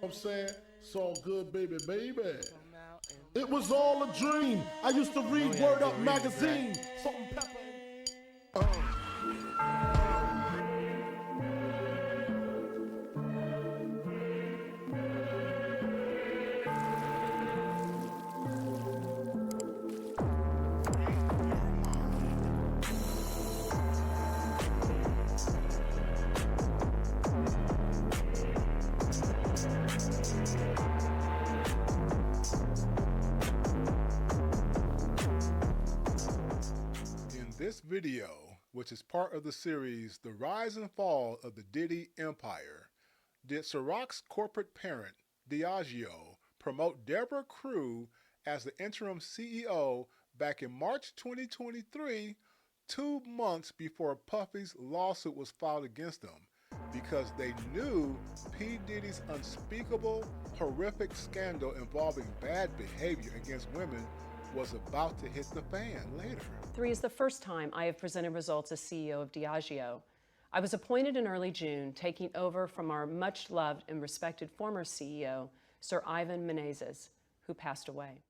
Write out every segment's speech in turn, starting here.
I'm saying? It's all good, baby, baby. It was all a dream. I used to read Word Up magazine. Salt and pepper. This video, which is part of the series The Rise and Fall of the Diddy Empire, did Ciroc's corporate parent, Diageo, promote Deborah Crew as the interim CEO back in March 2023, 2 months before Puffy's lawsuit was filed against them, because they knew P. Diddy's unspeakable, horrific scandal involving bad behavior against women was about to hit the fan later. 3 is the first time I have presented results as CEO of Diageo. I was appointed in early June, taking over from our much-loved and respected former CEO, Sir Ivan Menezes, who passed away.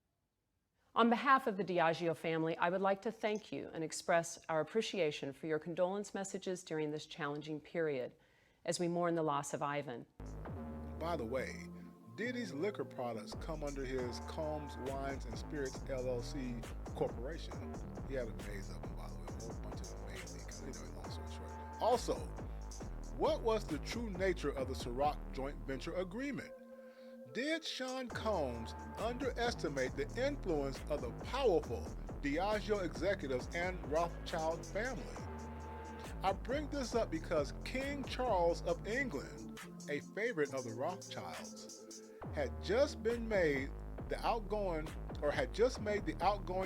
On behalf of the Diageo family, I would like to thank you and express our appreciation for your condolence messages during this challenging period, as we mourn the loss of Ivan. By the way, Diddy's liquor products come under his Combs Wines and Spirits LLC corporation. He had a maze of them, by the way, a whole bunch of amazing, long story short. Also, what was the true nature of the Ciroc joint venture agreement? Did Sean Combs underestimate the influence of the powerful Diageo executives and Rothschild family? I bring this up because King Charles of England, a favorite of the Rothschilds, had just made the outgoing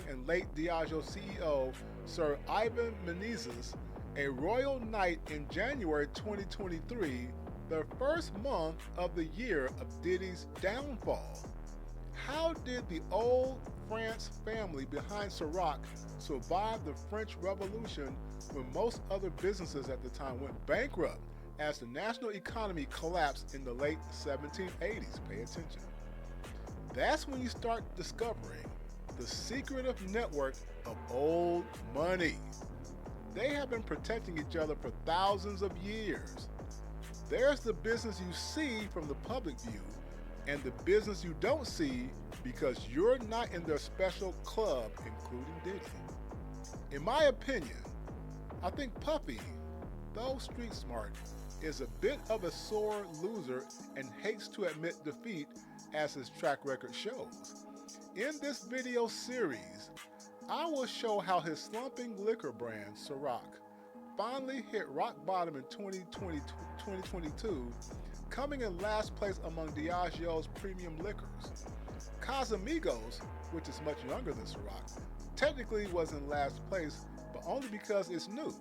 and late Diageo CEO, Sir Ivan Menezes, a royal knight in January 2023, the first month of the year of Diddy's downfall. How did the old France family behind Ciroc survive the French Revolution when most other businesses at the time went bankrupt as the national economy collapsed in the late 1780s? Pay attention. That's when you start discovering the secretive network of old money. They have been protecting each other for thousands of years. There's the business you see from the public view, and the business you don't see because you're not in their special club, including Diddy. In my opinion, I think Puffy, though street smart, is a bit of a sore loser and hates to admit defeat, as his track record shows. In this video series, I will show how his slumping liquor brand, Ciroc, finally hit rock bottom in 2022, coming in last place among Diageo's premium liquors. Casamigos, which is much younger than Ciroc, technically was in last place, but only because it's new,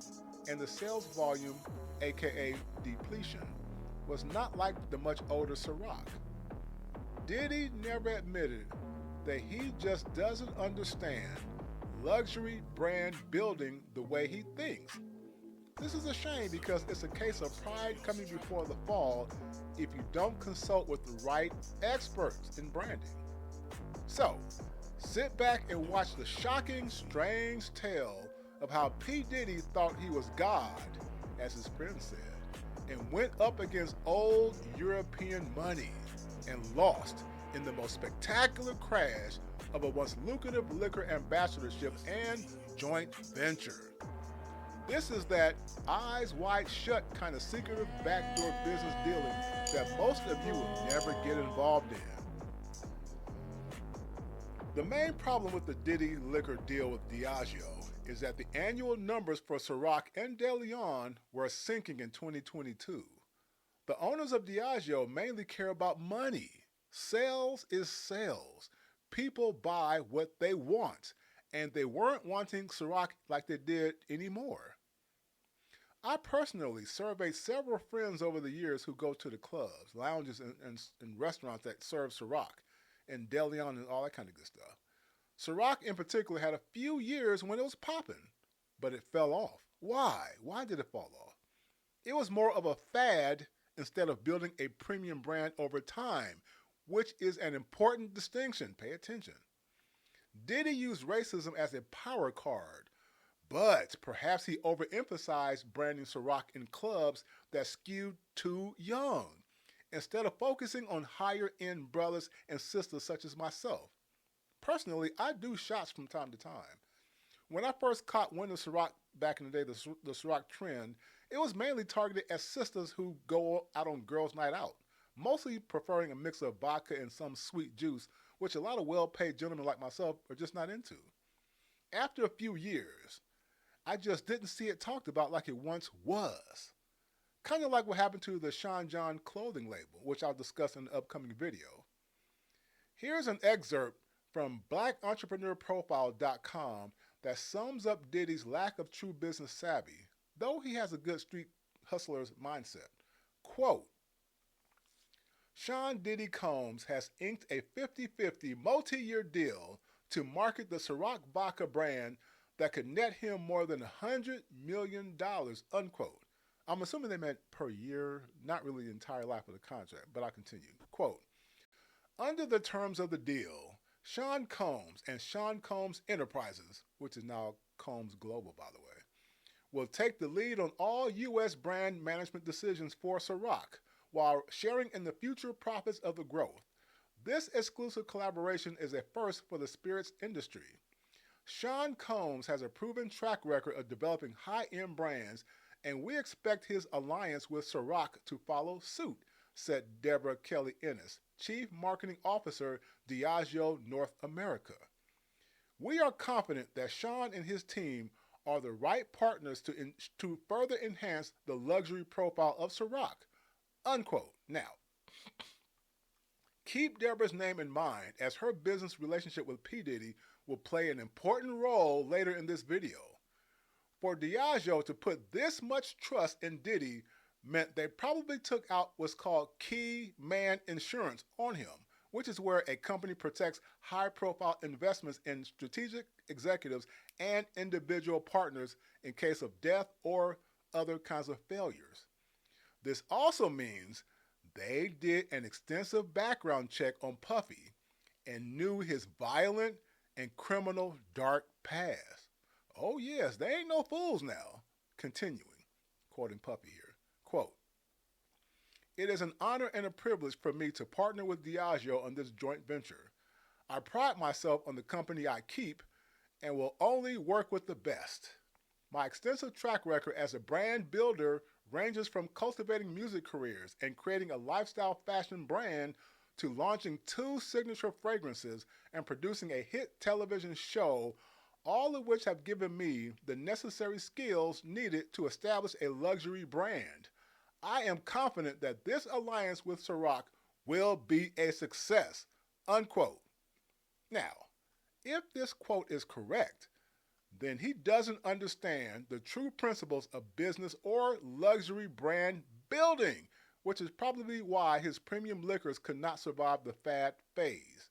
and the sales volume, aka depletion, was not like the much older Ciroc. Diddy never admitted that he just doesn't understand luxury brand building the way he thinks. This is a shame because it's a case of pride coming before the fall if you don't consult with the right experts in branding. So, sit back and watch the shocking, strange tale of how P. Diddy thought he was God, as his friend said, and went up against old European money and lost in the most spectacular crash of a once lucrative liquor ambassadorship and joint venture. This is that eyes wide shut kind of secretive backdoor business dealing that most of you will never get involved in. The main problem with the Diddy liquor deal with Diageo is that the annual numbers for Ciroc and DeLeon were sinking in 2022. The owners of Diageo mainly care about money. Sales is sales. People buy what they want, and they weren't wanting Ciroc like they did anymore. I personally surveyed several friends over the years who go to the clubs, lounges, and restaurants that serve Ciroc and DeLeon and all that kind of good stuff. Ciroc in particular had a few years when it was popping, but it fell off. Why? Why did it fall off? It was more of a fad instead of building a premium brand over time, which is an important distinction. Pay attention. Diddy used racism as a power card, but perhaps he overemphasized branding Ciroc in clubs that skewed too young, instead of focusing on higher-end brothers and sisters such as myself. Personally, I do shots from time to time. When I first caught wind of Ciroc back in the day, the Ciroc trend, it was mainly targeted at sisters who go out on girls' night out, mostly preferring a mix of vodka and some sweet juice, which a lot of well-paid gentlemen like myself are just not into. After a few years, I just didn't see it talked about like it once was. Kind of like what happened to the Sean John clothing label, which I'll discuss in the upcoming video. Here's an excerpt from BlackEntrepreneurProfile.com that sums up Diddy's lack of true business savvy, though he has a good street hustler's mindset. Quote, Sean Diddy Combs has inked a 50-50 multi-year deal to market the Ciroc vodka brand that could net him more than $100 million, unquote. I'm assuming they meant per year, not really the entire life of the contract, but I'll continue. Quote, under the terms of the deal, Sean Combs and Sean Combs Enterprises, which is now Combs Global, by the way, will take the lead on all U.S. brand management decisions for Ciroc, while sharing in the future profits of the growth. This exclusive collaboration is a first for the spirits industry. Sean Combs has a proven track record of developing high-end brands, and we expect his alliance with Ciroc to follow suit, said Deborah Kelly Ennis, Chief Marketing Officer, Diageo North America. We are confident that Sean and his team are the right partners to further enhance the luxury profile of Ciroc, unquote. Now, keep Deborah's name in mind, as her business relationship with P. Diddy will play an important role later in this video. For Diageo to put this much trust in Diddy meant they probably took out what's called key man insurance on him, which is where a company protects high-profile investments in strategic executives and individual partners in case of death or other kinds of failures. This also means they did an extensive background check on Puffy and knew his violent and criminal dark past. Oh yes, they ain't no fools now. Continuing, quoting Puffy here, quote, it is an honor and a privilege for me to partner with Diageo on this joint venture. I pride myself on the company I keep and will only work with the best. My extensive track record as a brand builder ranges from cultivating music careers and creating a lifestyle fashion brand to launching 2 signature fragrances and producing a hit television show, all of which have given me the necessary skills needed to establish a luxury brand. I am confident that this alliance with Ciroc will be a success, unquote. Now, if this quote is correct, then he doesn't understand the true principles of business or luxury brand building, which is probably why his premium liquors could not survive the fad phase.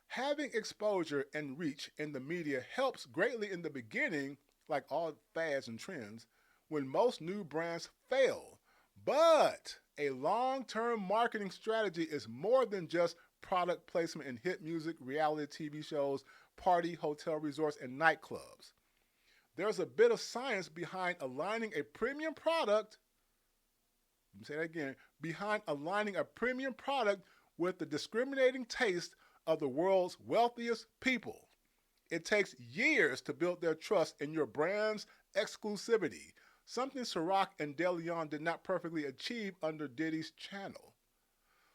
Having exposure and reach in the media helps greatly in the beginning, like all fads and trends, when most new brands fail. But a long-term marketing strategy is more than just product placement in hit music, reality TV shows, party, hotel resorts, and nightclubs. There's a bit of science behind aligning a premium product, let me say that again, behind aligning a premium product with the discriminating taste of the world's wealthiest people. It takes years to build their trust in your brand's exclusivity, something Ciroc and DeLeon did not perfectly achieve under Diddy's channel.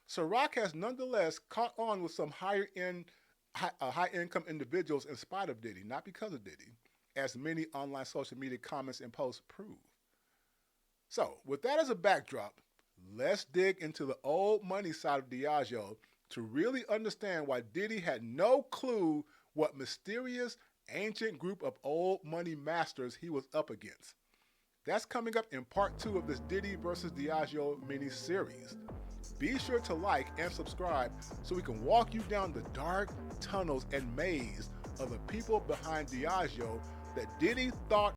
Ciroc has nonetheless caught on with some high-income individuals in spite of Diddy, not because of Diddy, as many online social media comments and posts prove. So, with that as a backdrop, let's dig into the old money side of Diageo to really understand why Diddy had no clue what mysterious, ancient group of old money masters he was up against. That's coming up in part 2 of this Diddy versus Diageo mini-series. Be sure to like and subscribe so we can walk you down the dark tunnels and maze of the people behind Diageo that Diddy thought